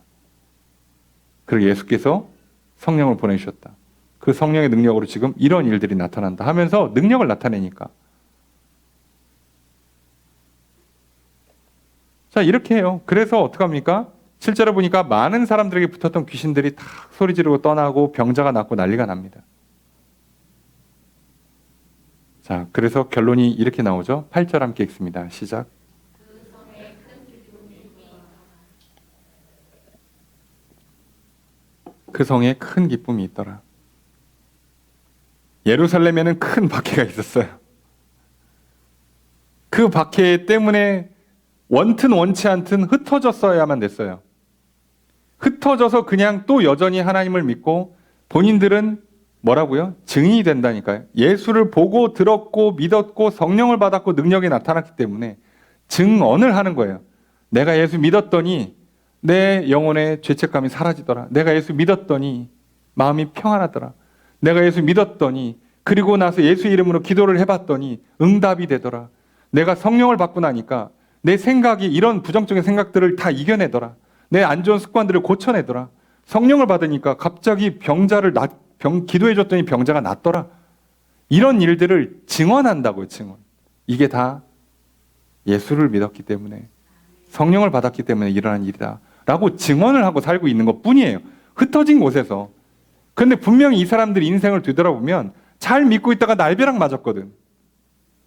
그리고 예수께서 성령을 보내주셨다. 그 성령의 능력으로 지금 이런 일들이 나타난다 하면서 능력을 나타내니까. 자, 이렇게 해요. 그래서 어떡합니까? 실제로 보니까 많은 사람들에게 붙었던 귀신들이 다 소리 지르고 떠나고 병자가 낫고 난리가 납니다. 자, 그래서 결론이 이렇게 나오죠. 8절 함께 읽습니다. 시작. 그 성에 큰 기쁨이 있더라. 예루살렘에는 큰 박해가 있었어요. 그 박해 때문에 원튼 원치 않든 흩어졌어야만 됐어요. 흩어져서 그냥 또 여전히 하나님을 믿고 본인들은 뭐라고요? 증인이 된다니까요. 예수를 보고 들었고 믿었고 성령을 받았고 능력이 나타났기 때문에 증언을 하는 거예요. 내가 예수 믿었더니 내 영혼의 죄책감이 사라지더라. 내가 예수 믿었더니 마음이 평안하더라. 내가 예수 믿었더니 그리고 나서 예수 이름으로 기도를 해봤더니 응답이 되더라. 내가 성령을 받고 나니까 내 생각이 이런 부정적인 생각들을 다 이겨내더라. 내 안 좋은 습관들을 고쳐내더라. 성령을 받으니까 갑자기 기도해줬더니 병자가 낫더라. 이런 일들을 증언한다고요, 증언. 이게 다 예수를 믿었기 때문에, 성령을 받았기 때문에 일어난 일이다 라고 증언을 하고 살고 있는 것 뿐이에요. 흩어진 곳에서. 그런데 분명히 이 사람들이 인생을 되돌아보면 잘 믿고 있다가 날벼락 맞았거든.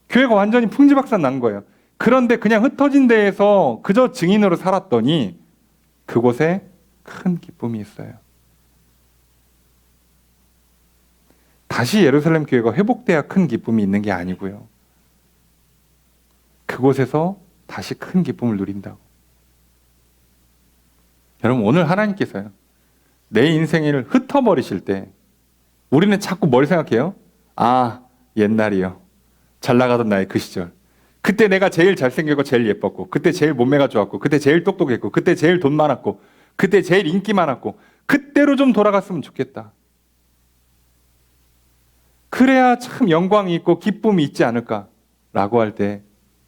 교회가 완전히 풍지박산 난 거예요. 그런데 그냥 흩어진 데에서 그저 증인으로 살았더니 그곳에 큰 기쁨이 있어요. 다시 예루살렘 교회가 회복돼야 큰 기쁨이 있는 게 아니고요. 그곳에서 다시 큰 기쁨을 누린다고. 여러분, 오늘 하나님께서요, 내 인생을 흩어버리실 때 우리는 자꾸 뭘 생각해요? 아, 옛날이요. 잘 나가던 나의 그 시절. 그때 내가 제일 잘생기고 제일 예뻤고, 그때 제일 몸매가 좋았고, 그때 제일 똑똑했고, 그때 제일 돈 많았고, 그때 제일 인기 많았고, 그때로 좀 돌아갔으면 좋겠다. 그래야 참 영광이 있고 기쁨이 있지 않을까라고 할 때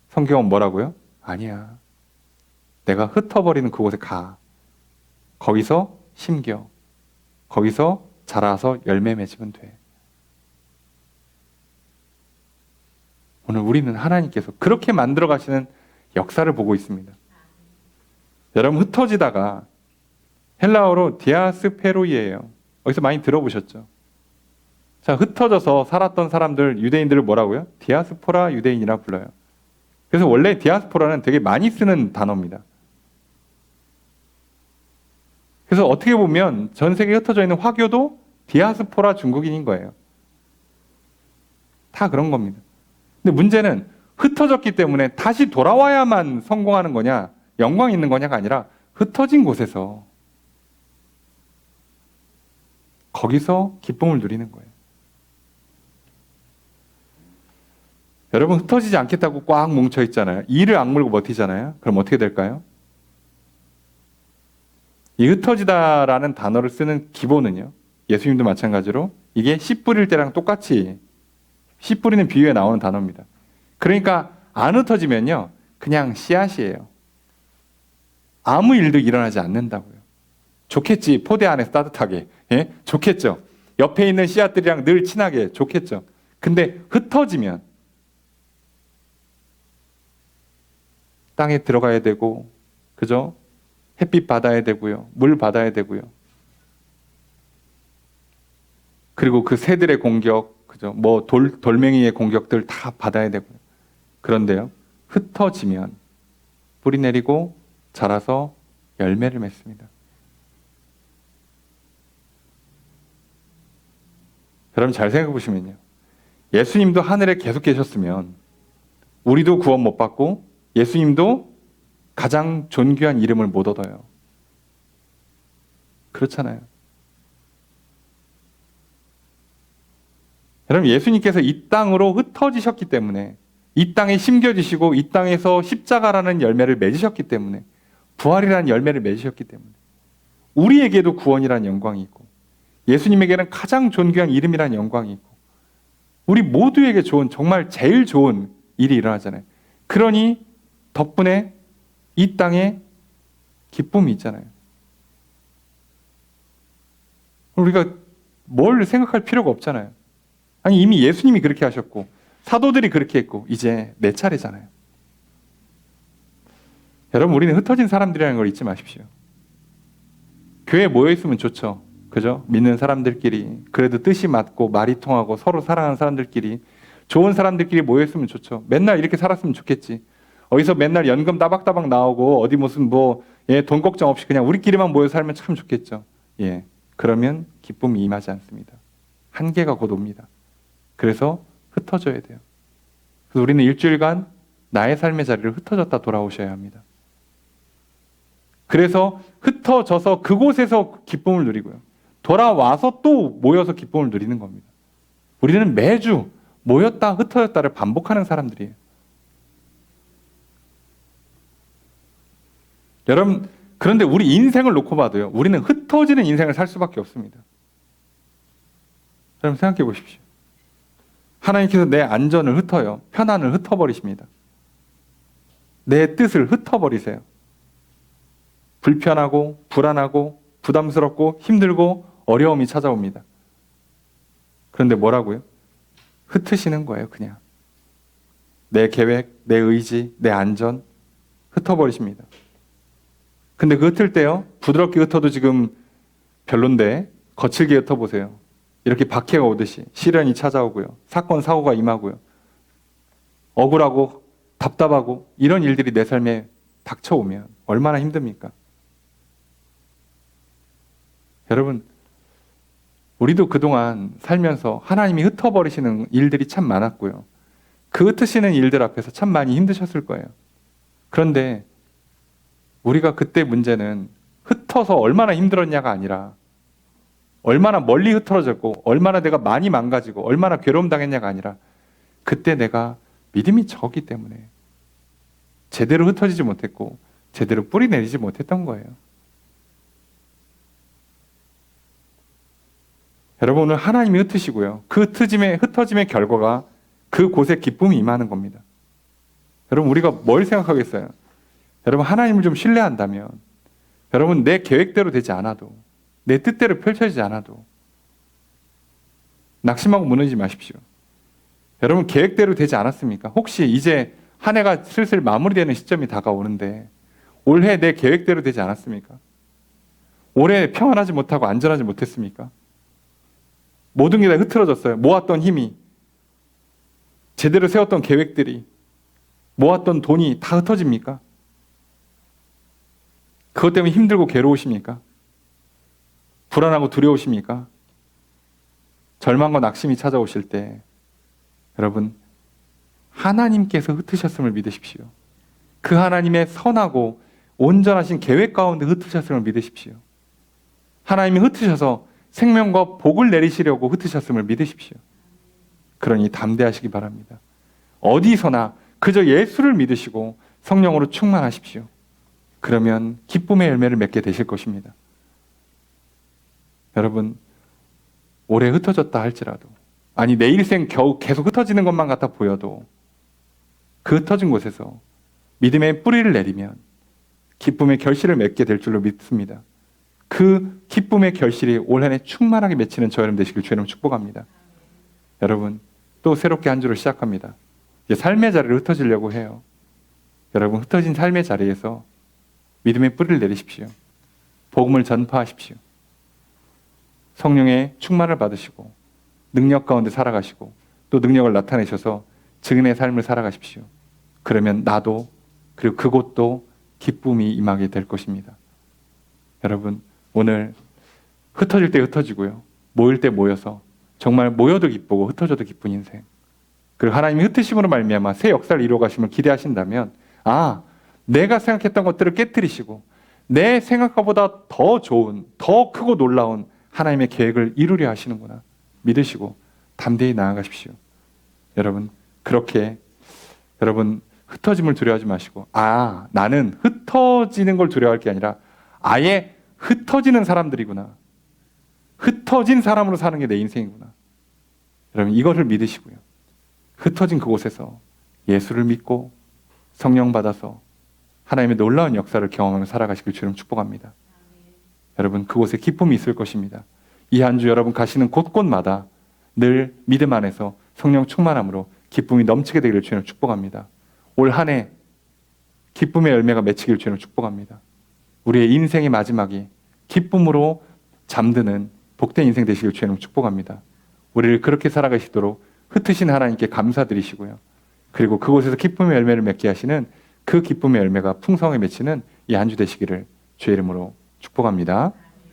성경은 뭐라고요? 아니야. 내가 흩어버리는 그곳에 가. 거기서 심겨. 거기서 자라서 열매 맺으면 돼. 오늘 우리는 하나님께서 그렇게 만들어 가시는 역사를 보고 있습니다. 여러분, 흩어지다가 헬라어로 디아스페로이예요. 어디서 많이 들어보셨죠? 자, 흩어져서 살았던 사람들, 유대인들을 뭐라고요? 디아스포라 유대인이라 불러요. 그래서 원래 디아스포라는 되게 많이 쓰는 단어입니다. 그래서 어떻게 보면 전 세계에 흩어져 있는 화교도 디아스포라 중국인인 거예요. 다 그런 겁니다. 근데 문제는 흩어졌기 때문에 다시 돌아와야만 성공하는 거냐, 영광 있는 거냐가 아니라 흩어진 곳에서 거기서 기쁨을 누리는 거예요. 여러분, 흩어지지 않겠다고 꽉 뭉쳐 있잖아요. 이를 악물고 버티잖아요. 그럼 어떻게 될까요? 이 흩어지다라는 단어를 쓰는 기본은요, 예수님도 마찬가지로 이게 씨 뿌릴 때랑 똑같이 씨 뿌리는 비유에 나오는 단어입니다. 그러니까 안 흩어지면요, 그냥 씨앗이에요. 아무 일도 일어나지 않는다고요. 좋겠지, 포대 안에서 따뜻하게. 예? 좋겠죠. 옆에 있는 씨앗들이랑 늘 친하게. 좋겠죠. 근데 흩어지면 땅에 들어가야 되고, 그죠? 햇빛 받아야 되고요. 물 받아야 되고요. 그리고 그 새들의 공격, 그죠? 뭐 돌멩이의 공격들 다 받아야 되고요. 그런데요, 흩어지면 뿌리 내리고 자라서 열매를 맺습니다. 여러분, 잘 생각해 보시면요, 예수님도 하늘에 계속 계셨으면 우리도 구원 못 받고 예수님도 가장 존귀한 이름을 못 얻어요. 그렇잖아요. 여러분, 예수님께서 이 땅으로 흩어지셨기 때문에, 이 땅에 심겨지시고 이 땅에서 십자가라는 열매를 맺으셨기 때문에, 부활이라는 열매를 맺으셨기 때문에 우리에게도 구원이라는 영광이 있고, 예수님에게는 가장 존귀한 이름이라는 영광이 있고, 우리 모두에게 좋은, 정말 제일 좋은 일이 일어나잖아요. 그러니 덕분에 이 땅에 기쁨이 있잖아요. 우리가 뭘 생각할 필요가 없잖아요. 아니, 이미 예수님이 그렇게 하셨고 사도들이 그렇게 했고 이제 내 차례잖아요. 여러분, 우리는 흩어진 사람들이라는 걸 잊지 마십시오. 교회에 모여있으면 좋죠. 그죠? 믿는 사람들끼리, 그래도 뜻이 맞고 말이 통하고 서로 사랑하는 사람들끼리, 좋은 사람들끼리 모여있으면 좋죠. 맨날 이렇게 살았으면 좋겠지. 어디서 맨날 연금 따박따박 나오고 어디 무슨 돈 걱정 없이 그냥 우리끼리만 모여 살면 참 좋겠죠. 예. 그러면 기쁨이 임하지 않습니다. 한계가 곧 옵니다. 그래서 흩어져야 돼요. 그래서 우리는 일주일간 나의 삶의 자리를 흩어졌다 돌아오셔야 합니다. 그래서 흩어져서 그곳에서 기쁨을 누리고요. 돌아와서 또 모여서 기쁨을 누리는 겁니다. 우리는 매주 모였다 흩어졌다를 반복하는 사람들이에요. 여러분, 그런데 우리 인생을 놓고 봐도요, 우리는 흩어지는 인생을 살 수밖에 없습니다. 여러분 생각해 보십시오. 하나님께서 내 안전을 흩어요. 편안을 흩어버리십니다. 내 뜻을 흩어버리세요. 불편하고 불안하고 부담스럽고 힘들고 어려움이 찾아옵니다. 그런데 뭐라고요? 흩으시는 거예요, 그냥. 내 계획, 내 의지, 내 안전 흩어버리십니다. 근데 그 흩을 때요, 부드럽게 흩어도 지금 별론데 거칠게 흩어보세요. 이렇게 박해가 오듯이 시련이 찾아오고요. 사건, 사고가 임하고요. 억울하고 답답하고 이런 일들이 내 삶에 닥쳐오면 얼마나 힘듭니까? 여러분, 우리도 그동안 살면서 하나님이 흩어버리시는 일들이 참 많았고요. 그 흩으시는 일들 앞에서 참 많이 힘드셨을 거예요. 그런데 우리가 그때 문제는 흩어서 얼마나 힘들었냐가 아니라 얼마나 멀리 흩어졌고 얼마나 내가 많이 망가지고 얼마나 괴로움 당했냐가 아니라 그때 내가 믿음이 적기 때문에 제대로 흩어지지 못했고 제대로 뿌리 내리지 못했던 거예요. 여러분, 오늘 하나님이 흩으시고요. 그 흩어짐의 결과가 그곳에 기쁨이 임하는 겁니다. 여러분, 우리가 뭘 생각하겠어요? 여러분, 하나님을 좀 신뢰한다면 여러분, 내 계획대로 되지 않아도 내 뜻대로 펼쳐지지 않아도 낙심하고 무너지지 마십시오. 여러분, 계획대로 되지 않았습니까? 혹시 이제 한 해가 슬슬 마무리되는 시점이 다가오는데 올해 내 계획대로 되지 않았습니까? 올해 평안하지 못하고 안전하지 못했습니까? 모든 게 다 흐트러졌어요. 모았던 힘이, 제대로 세웠던 계획들이, 모았던 돈이 다 흩어집니까? 그것 때문에 힘들고 괴로우십니까? 불안하고 두려우십니까? 절망과 낙심이 찾아오실 때 여러분, 하나님께서 흩으셨음을 믿으십시오. 그 하나님의 선하고 온전하신 계획 가운데 흩으셨음을 믿으십시오. 하나님이 흩으셔서 생명과 복을 내리시려고 흩으셨음을 믿으십시오. 그러니 담대하시기 바랍니다. 어디서나 그저 예수를 믿으시고 성령으로 충만하십시오. 그러면 기쁨의 열매를 맺게 되실 것입니다. 여러분, 오래 흩어졌다 할지라도, 아니 내 일생 겨우 계속 흩어지는 것만 같아 보여도 그 흩어진 곳에서 믿음의 뿌리를 내리면 기쁨의 결실을 맺게 될 줄로 믿습니다. 그 기쁨의 결실이 올 한 해 충만하게 맺히는 저 여러분 되시길 주의 이름으로 축복합니다. 여러분, 또 새롭게 한 주를 시작합니다. 이제 삶의 자리를 흩어지려고 해요. 여러분, 흩어진 삶의 자리에서 믿음의 뿌리를 내리십시오. 복음을 전파하십시오. 성령의 충만을 받으시고 능력 가운데 살아가시고 또 능력을 나타내셔서 증인의 삶을 살아가십시오. 그러면 나도 그리고 그곳도 기쁨이 임하게 될 것입니다. 여러분, 오늘 흩어질 때 흩어지고요. 모일 때 모여서 정말 모여도 기쁘고 흩어져도 기쁜 인생. 그리고 하나님이 흩으심으로 말미암아 새 역사를 이루어 가심을 기대하신다면 내가 생각했던 것들을 깨트리시고 내 생각보다 더 좋은, 더 크고 놀라운 하나님의 계획을 이루려 하시는구나 믿으시고 담대히 나아가십시오. 여러분, 그렇게 여러분 흩어짐을 두려워하지 마시고 나는 흩어지는 걸 두려워할 게 아니라 아예 흩어지는 사람들이구나. 흩어진 사람으로 사는 게 내 인생이구나. 여러분, 이것을 믿으시고요. 흩어진 그곳에서 예수를 믿고 성령 받아서 하나님의 놀라운 역사를 경험하며 살아가시길 주님 축복합니다. 여러분, 그곳에 기쁨이 있을 것입니다. 이 한 주 여러분 가시는 곳곳마다 늘 믿음 안에서 성령 충만함으로 기쁨이 넘치게 되기를 주님 축복합니다. 올 한 해 기쁨의 열매가 맺히기를 주님 축복합니다. 우리의 인생의 마지막이 기쁨으로 잠드는 복된 인생 되시길 주님 축복합니다. 우리를 그렇게 살아가시도록 흩으신 하나님께 감사드리시고요. 그리고 그곳에서 기쁨의 열매를 맺게 하시는 그 기쁨의 열매가 풍성하게 맺히는 이 한 주 되시기를 주의 이름으로 축복합니다.